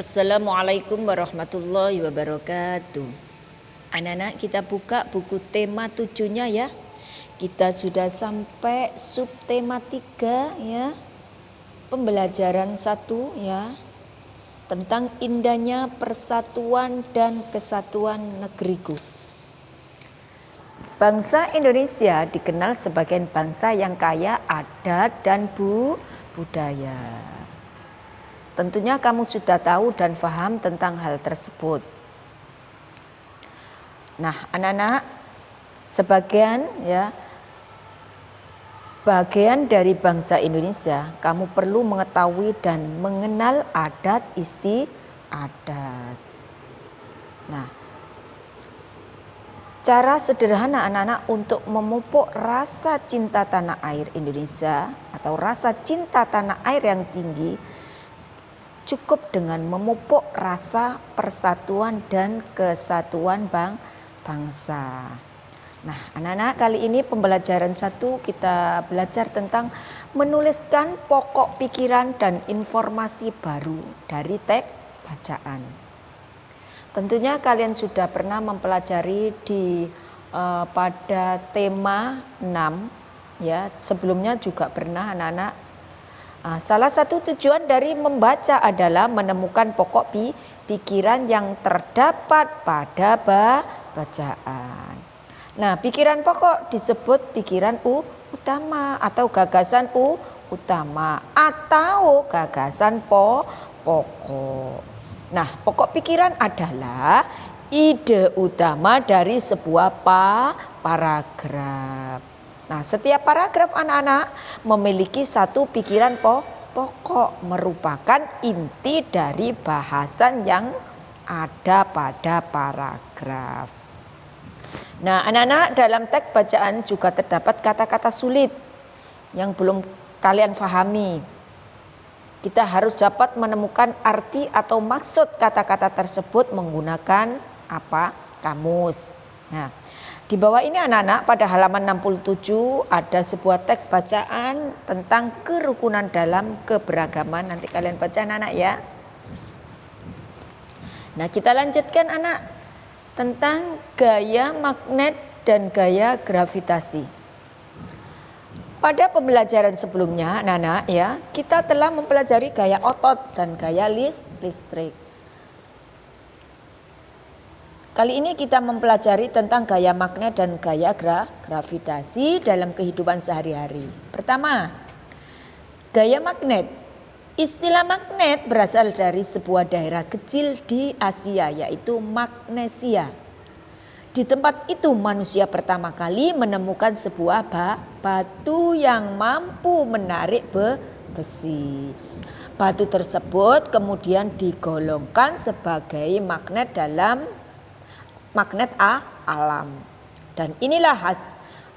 Assalamualaikum warahmatullahi wabarakatuh. Anak-anak, kita buka buku tema 7-nya ya. Kita sudah sampai subtema 3 ya. Pembelajaran 1 ya. Tentang indahnya persatuan dan kesatuan negeriku. Bangsa Indonesia dikenal sebagai bangsa yang kaya adat dan budaya. Tentunya kamu sudah tahu dan paham tentang hal tersebut. Nah, anak-anak, bagian dari bangsa Indonesia, kamu perlu mengetahui dan mengenal adat istiadat. Nah, cara sederhana anak-anak untuk memupuk rasa cinta tanah air Indonesia atau rasa cinta tanah air yang tinggi cukup dengan memupuk rasa persatuan dan kesatuan bangsa. Nah, anak-anak, kali ini pembelajaran 1 kita belajar tentang menuliskan pokok pikiran dan informasi baru dari teks bacaan. Tentunya kalian sudah pernah mempelajari pada tema 6 ya. Sebelumnya juga pernah anak-anak. Salah satu tujuan dari membaca adalah menemukan pokok pikiran yang terdapat pada bacaan. Nah, pikiran pokok disebut pikiran utama atau gagasan utama atau gagasan pokok. Nah, pokok pikiran adalah ide utama dari sebuah paragraf. Nah, setiap paragraf anak-anak memiliki satu pikiran pokok, merupakan inti dari bahasan yang ada pada paragraf. Nah, anak-anak, dalam teks bacaan juga terdapat kata-kata sulit yang belum kalian pahami. Kita harus dapat menemukan arti atau maksud kata-kata tersebut menggunakan kamus. Nah, di bawah ini anak-anak pada halaman 67 ada sebuah teks bacaan tentang kerukunan dalam keberagaman. Nanti kalian baca anak-anak ya. Nah, kita lanjutkan anak tentang gaya magnet dan gaya gravitasi. Pada pembelajaran sebelumnya anak-anak ya, kita telah mempelajari gaya otot dan gaya listrik. Kali ini kita mempelajari tentang gaya magnet dan gaya gravitasi dalam kehidupan sehari-hari. Pertama, gaya magnet. Istilah magnet berasal dari sebuah daerah kecil di Asia, yaitu Magnesia. Di tempat itu manusia pertama kali menemukan sebuah batu yang mampu menarik besi. Batu tersebut kemudian digolongkan sebagai magnet dalam magnet alam. Dan inilah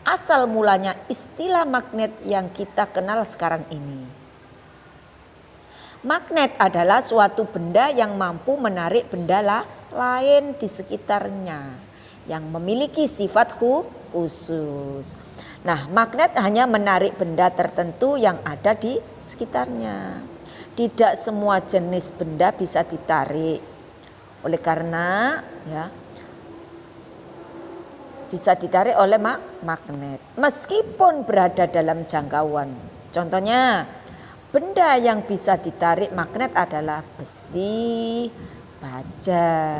asal mulanya istilah magnet yang kita kenal sekarang ini. Magnet adalah suatu benda yang mampu menarik benda lain di sekitarnya yang memiliki sifat khusus. Nah, magnet hanya menarik benda tertentu yang ada di sekitarnya. Tidak semua jenis benda bisa ditarik. Oleh karena bisa ditarik oleh magnet meskipun berada dalam jangkauan. Contohnya, benda yang bisa ditarik magnet adalah besi, baja.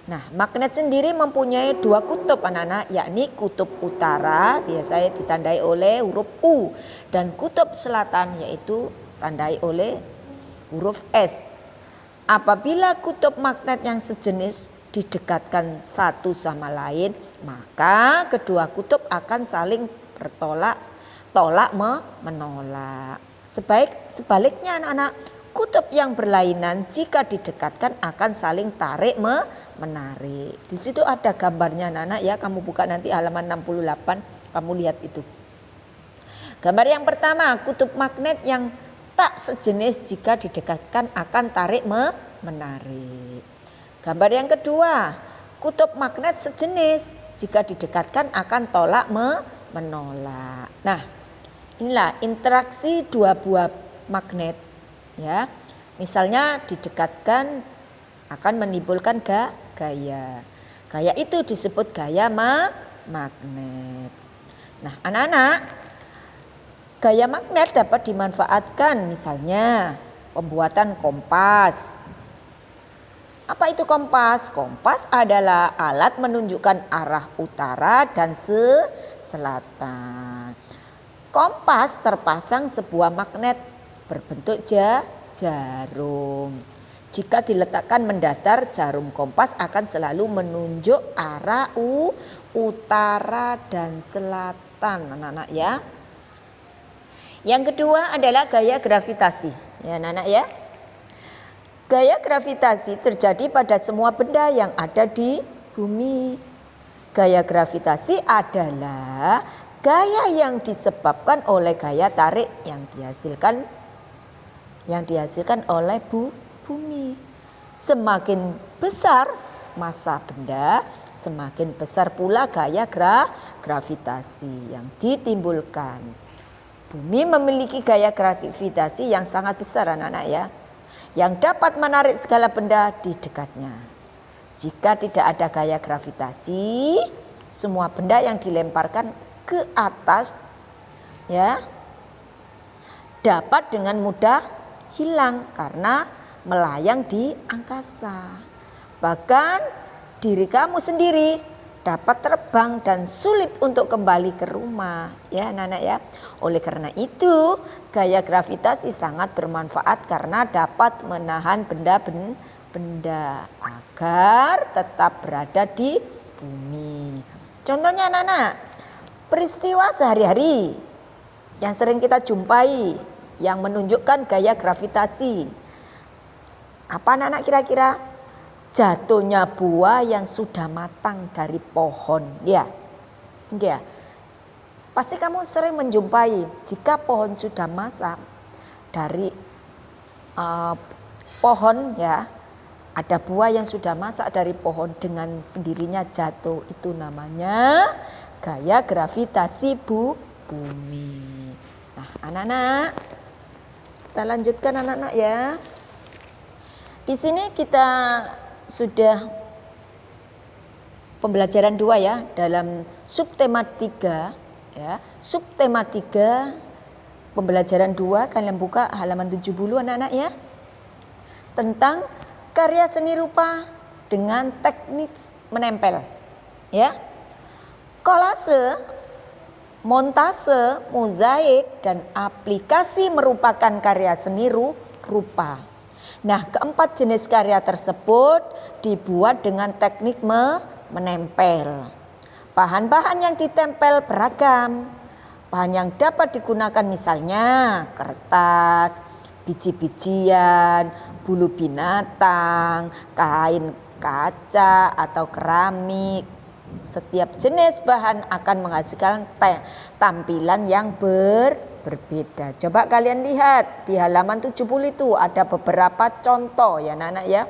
Nah, magnet sendiri mempunyai 2 kutub anak-anak, yakni kutub utara biasanya ditandai oleh huruf U dan kutub selatan yaitu tandai oleh huruf S. Apabila kutub magnet yang sejenis didekatkan satu sama lain, maka kedua kutub akan saling menolak. Sebaliknya anak-anak, kutub yang berlainan jika didekatkan akan saling tarik menarik. Di situ ada gambarnya anak-anak ya, kamu buka nanti halaman 68, kamu lihat itu. Gambar yang pertama, kutub magnet yang tak sejenis jika didekatkan akan tarik menarik. Gambar yang kedua, kutub magnet sejenis jika didekatkan akan tolak menolak. Nah, inilah interaksi 2 buah magnet ya. Misalnya didekatkan akan menimbulkan gaya. Gaya itu disebut gaya magnet. Nah, anak-anak, gaya magnet dapat dimanfaatkan misalnya pembuatan kompas. Apa itu kompas? Kompas adalah alat menunjukkan arah utara dan selatan. Kompas terpasang sebuah magnet berbentuk jarum. Jika diletakkan mendatar, jarum kompas akan selalu menunjuk arah utara dan selatan, anak-anak ya. Yang kedua adalah gaya gravitasi, ya anak-anak ya. Gaya gravitasi terjadi pada semua benda yang ada di bumi. Gaya gravitasi adalah gaya yang disebabkan oleh gaya tarik yang dihasilkan oleh bumi. Semakin besar massa benda, semakin besar pula gaya gravitasi yang ditimbulkan. Bumi memiliki gaya gravitasi yang sangat besar, anak-anak ya, yang dapat menarik segala benda di dekatnya. Jika tidak ada gaya gravitasi, semua benda yang dilemparkan ke atas ya dapat dengan mudah hilang karena melayang di angkasa. Bahkan diri kamu sendiri dapat terbang dan sulit untuk kembali ke rumah, ya anak-anak ya. Oleh karena itu, gaya gravitasi sangat bermanfaat karena dapat menahan benda-benda agar tetap berada di bumi. Contohnya anak-anak, peristiwa sehari-hari yang sering kita jumpai yang menunjukkan gaya gravitasi. Apa anak-anak kira-kira? Jatuhnya buah yang sudah matang dari pohon, ya. Pasti kamu sering menjumpai jika pohon sudah masak dari pohon ya, ada buah yang sudah masak dari pohon dengan sendirinya jatuh. Itu namanya gaya gravitasi bumi. Nah, anak-anak, kita lanjutkan anak-anak ya. Di sini kita sudah pembelajaran 2 ya dalam subtema 3 ya. Subtema 3 pembelajaran 2 kalian buka halaman 70 anak-anak ya. Tentang karya seni rupa dengan teknik menempel ya. Kolase, montase, mozaik dan aplikasi merupakan karya seni rupa. Nah, keempat jenis karya tersebut dibuat dengan teknik menempel. Bahan-bahan yang ditempel beragam. Bahan yang dapat digunakan misalnya kertas, biji-bijian, bulu binatang, kain kaca atau keramik. Setiap jenis bahan akan menghasilkan tampilan yang berbeda. Coba kalian lihat di halaman 70 itu ada beberapa contoh ya anak-anak ya.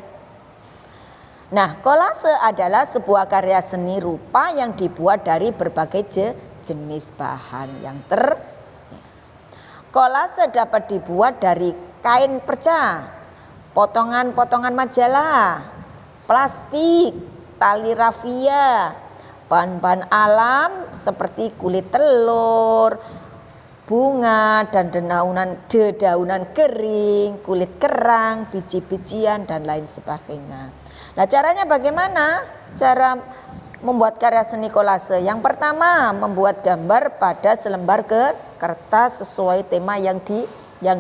Nah, kolase adalah sebuah karya seni rupa yang dibuat dari berbagai jenis bahan yang Kolase dapat dibuat dari kain perca, potongan-potongan majalah, plastik, tali rafia, bahan-bahan alam seperti kulit telur, bunga dan dedaunan kering, kulit kerang, biji-bijian dan lain sebagainya. Nah, caranya bagaimana? Cara membuat karya seni kolase. Yang pertama, membuat gambar pada selembar kertas sesuai tema yang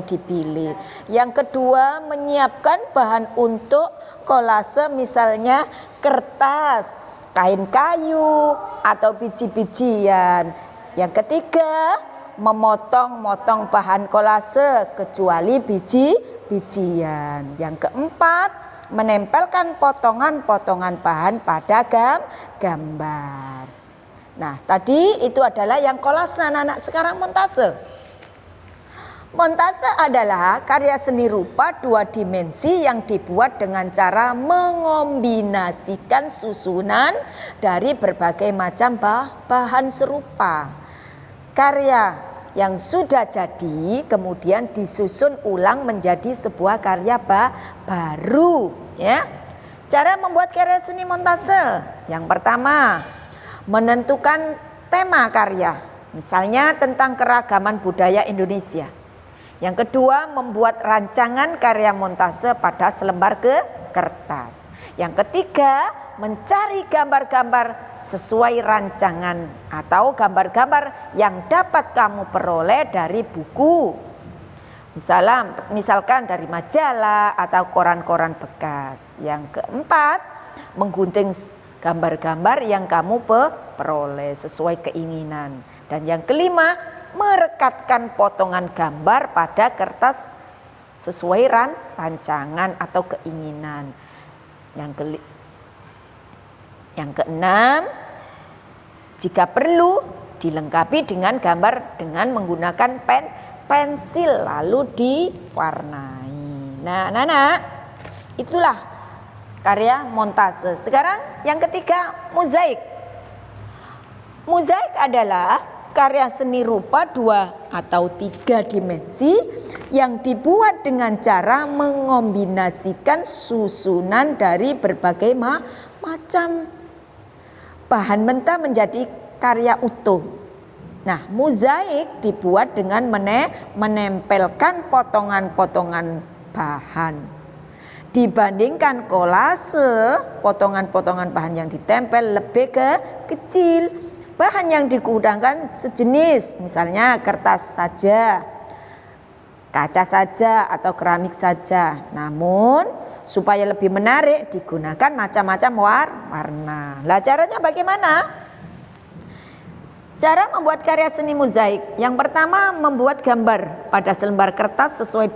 dipilih. Yang kedua, menyiapkan bahan untuk kolase misalnya kertas, kain kayu atau biji-bijian. Yang ketiga, memotong-motong bahan kolase kecuali biji-bijian. Yang keempat, menempelkan potongan-potongan bahan pada gambar. Nah, tadi itu adalah yang kolase anak-anak. Sekarang montase. Montase adalah karya seni rupa 2 dimensi yang dibuat dengan cara mengombinasikan susunan dari berbagai macam bahan serupa. Karya yang sudah jadi kemudian disusun ulang menjadi sebuah karya baru, ya. Cara membuat karya seni montase. Yang pertama, menentukan tema karya. Misalnya tentang keragaman budaya Indonesia. Yang kedua, membuat rancangan karya montase pada selembar kertas. Yang ketiga, mencari gambar-gambar sesuai rancangan atau gambar-gambar yang dapat kamu peroleh dari buku. Misalkan dari majalah atau koran-koran bekas. Yang keempat, menggunting gambar-gambar yang kamu peroleh sesuai keinginan. Dan yang kelima, merekatkan potongan gambar pada kertas sesuai rancangan atau keinginan. Yang keenam, jika perlu dilengkapi dengan gambar dengan menggunakan pensil lalu diwarnai. Nah, anak-anak, itulah karya montase. Sekarang yang ketiga, mozaik. Mozaik adalah karya seni rupa 2 atau 3 dimensi yang dibuat dengan cara mengombinasikan susunan dari berbagai macam bahan mentah menjadi karya utuh. Nah, mozaik dibuat dengan menempelkan potongan-potongan bahan. Dibandingkan kolase, potongan-potongan bahan yang ditempel lebih kecil. Bahan yang digunakan sejenis, misalnya kertas saja, kaca saja, atau keramik saja. Namun supaya lebih menarik digunakan macam-macam warna. Lah caranya bagaimana? Cara membuat karya seni mozaik. Yang pertama, membuat gambar pada selembar kertas sesuai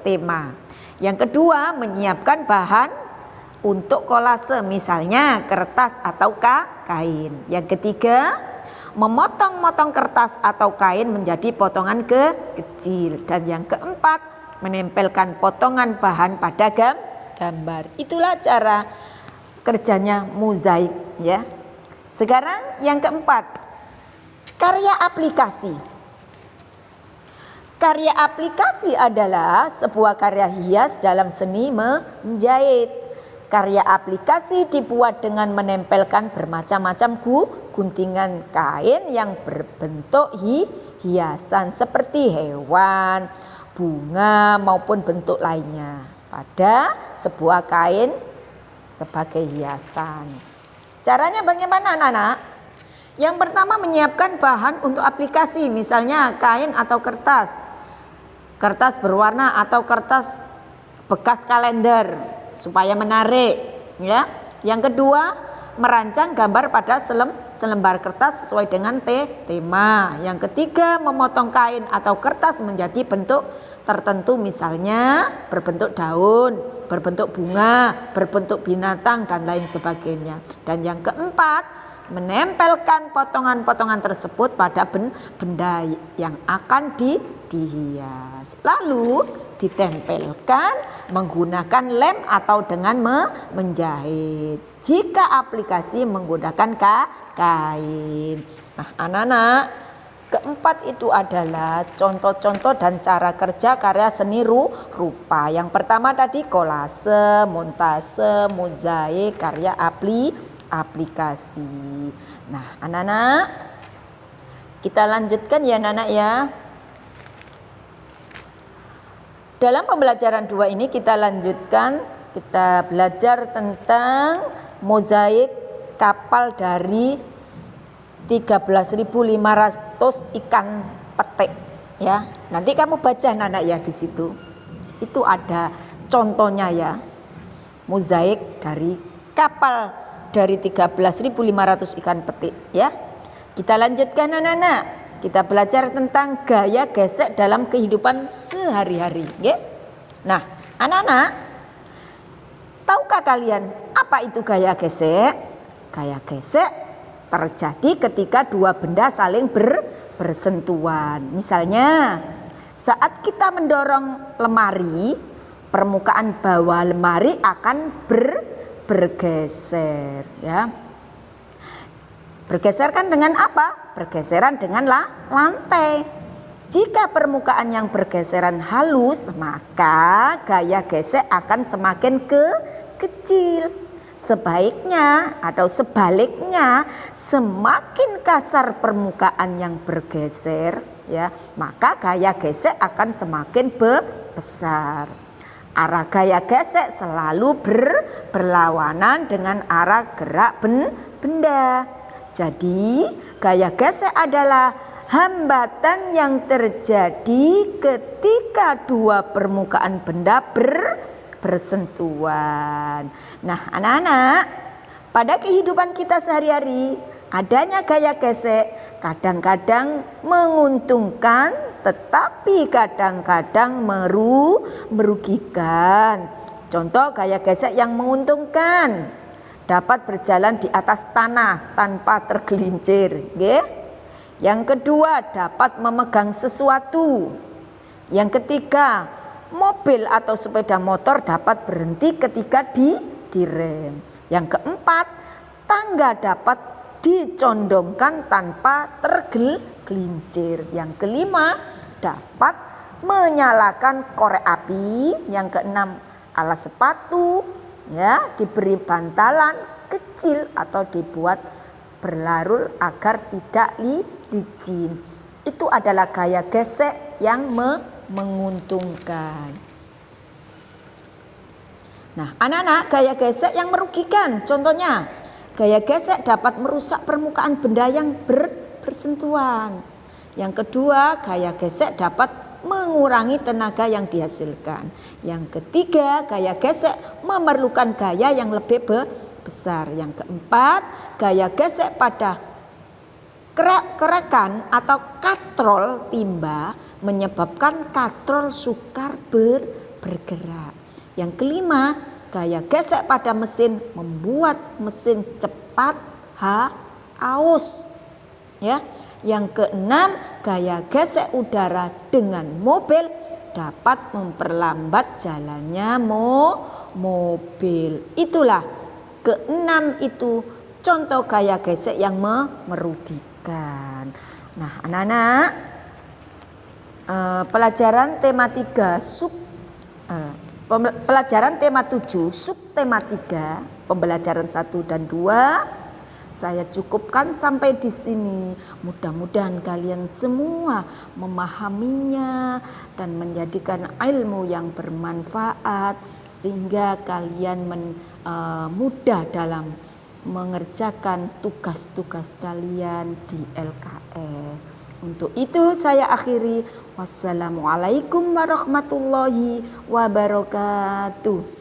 tema. Yang kedua, menyiapkan bahan untuk kolase, misalnya kertas atau kain. Yang ketiga, memotong-motong kertas atau kain menjadi potongan kecil. Dan yang keempat, menempelkan potongan bahan pada gambar. Itulah cara kerjanya mozaik, ya. Sekarang yang keempat, karya aplikasi. Karya aplikasi adalah sebuah karya hias dalam seni menjahit. Karya aplikasi dibuat dengan menempelkan bermacam-macam guntingan kain yang berbentuk hiasan seperti hewan, bunga maupun bentuk lainnya pada sebuah kain sebagai hiasan. Caranya bagaimana, anak-anak? Yang pertama, menyiapkan bahan untuk aplikasi, misalnya kain atau kertas. Kertas berwarna atau kertas bekas kalender supaya menarik, ya. Yang kedua, merancang gambar pada selembar kertas sesuai dengan tema. Yang ketiga, memotong kain atau kertas menjadi bentuk tertentu, misalnya berbentuk daun, berbentuk bunga, berbentuk binatang dan lain sebagainya. Dan yang keempat, menempelkan potongan-potongan tersebut pada benda yang akan dihias. Lalu ditempelkan menggunakan lem atau dengan menjahit. Jika aplikasi menggunakan kain. Nah, anak-anak, keempat itu adalah contoh-contoh dan cara kerja karya seni rupa. Yang pertama tadi kolase, montase, mozaik, karya aplikasi. Nah, anak-anak, kita lanjutkan ya, anak-anak ya. Dalam pembelajaran 2 ini kita lanjutkan, kita belajar tentang mozaik kapal dari 13.500 ikan petik, ya. Nanti kamu baca, anak-anak ya, di situ. Itu ada contohnya ya. Mozaik dari kapal dari 13.500 ikan petik, ya. Kita lanjutkan, anak-anak. Kita belajar tentang gaya gesek dalam kehidupan sehari-hari, ya. Nah, anak-anak, tahukah kalian apa itu gaya gesek? Gaya gesek terjadi ketika dua benda saling bersentuhan. Misalnya, saat kita mendorong lemari, permukaan bawah lemari akan bergeser, ya. Bergeser kan dengan apa? Bergeseran dengan lantai. Jika permukaan yang bergeseran halus, maka gaya gesek akan semakin kecil. Sebaiknya atau sebaliknya, semakin kasar permukaan yang bergeser, ya, maka gaya gesek akan semakin besar. Arah gaya gesek selalu berlawanan dengan arah gerak benda. Jadi, gaya gesek adalah hambatan yang terjadi ketika dua permukaan benda bersentuhan. Nah, anak-anak, pada kehidupan kita sehari-hari, adanya gaya gesek kadang-kadang menguntungkan, tetapi kadang-kadang merugikan. Contoh gaya gesek yang menguntungkan, dapat berjalan di atas tanah tanpa tergelincir, okay? Yang kedua, dapat memegang sesuatu. Yang ketiga, mobil atau sepeda motor dapat berhenti ketika direm. Yang keempat, tangga dapat dicondongkan tanpa tergelincir. Yang kelima, dapat menyalakan korek api. Yang keenam, alas sepatu, ya, diberi bantalan kecil atau dibuat berlarut agar tidak licin. Itu adalah gaya gesek yang menguntungkan. Nah, anak-anak, gaya gesek yang merugikan, contohnya gaya gesek dapat merusak permukaan benda yang bersentuhan. Yang kedua, gaya gesek dapat mengurangi tenaga yang dihasilkan. Yang ketiga, gaya gesek memerlukan gaya yang lebih besar. Yang keempat, gaya gesek pada kerekan atau katrol timba menyebabkan katrol sukar bergerak. Yang kelima, gaya gesek pada mesin membuat mesin cepat aus. Ya. Yang keenam, gaya gesek udara dengan mobil dapat memperlambat jalannya mobil. Itulah keenam itu contoh gaya gesek yang merugikan. Nah, anak-anak, pelajaran tema 3 pelajaran tema 7 subtema 3 pembelajaran 1 dan 2 saya cukupkan sampai di sini. Mudah-mudahan kalian semua memahaminya dan menjadikan ilmu yang bermanfaat sehingga kalian mudah dalam mengerjakan tugas-tugas kalian di LKS. Untuk itu saya akhiri. Wassalamualaikum warahmatullahi wabarakatuh.